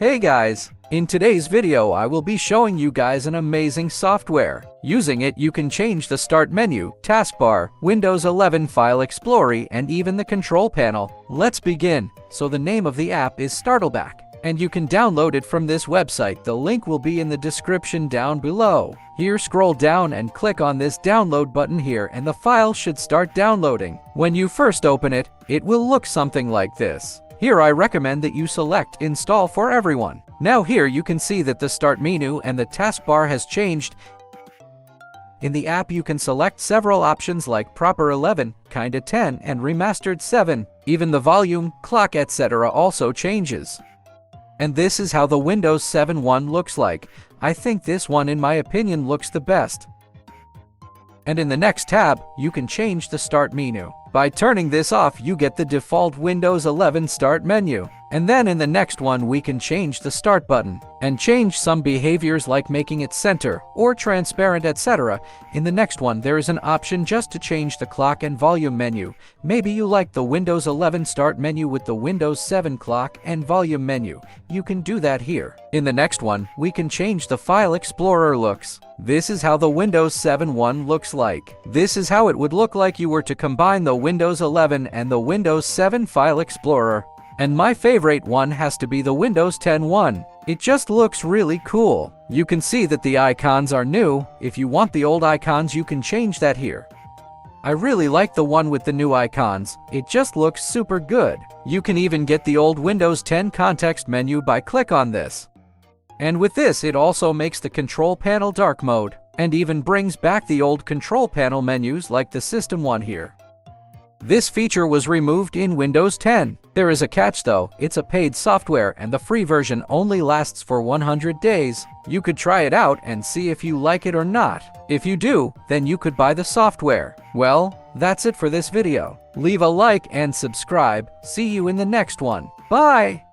Hey guys! In today's video I will be showing you guys an amazing software. Using it you can change the start menu, taskbar, Windows 11 File Explorer and even the control panel. Let's begin. So the name of the app is Startleback, and you can download it from this website. The link will be in the description down below. Here scroll down and click on this download button here and the file should start downloading. When you first open it, it will look something like this. Here I recommend that you select Install for everyone. Now here you can see that the start menu and the taskbar has changed. In the app you can select several options like Proper 11, Kinda 10 and Remastered 7. Even the volume, clock etc. also changes. And this is how the Windows 7 one looks like. I think this one in my opinion looks the best. And in the next tab, you can change the start menu. By turning this off, you get the default Windows 11 start menu. And then in the next one, we can change the start button and change some behaviors like making it center or transparent, etc. In the next one, there is an option just to change the clock and volume menu. Maybe you like the Windows 11 start menu with the Windows 7 clock and volume menu. You can do that here. In the next one, we can change the File Explorer looks. This is how the Windows 7 one looks like. This is how it would look like you were to combine the Windows 11 and the Windows 7 File Explorer. And my favorite one has to be the Windows 10 one. It just looks really cool. You can see that the icons are new. If you want the old icons, you can change that here. I really like the one with the new icons. It just looks super good. You can even get the old Windows 10 context menu by click on this. And with this, it also makes the control panel dark mode, and even brings back the old control panel menus like the system one here. This feature was removed in Windows 10. There is a catch though, it's a paid software and the free version only lasts for 100 days. You could try it out and see if you like it or not. If you do, then you could buy the software. Well, that's it for this video. Leave a like and subscribe. See you in the next one. Bye!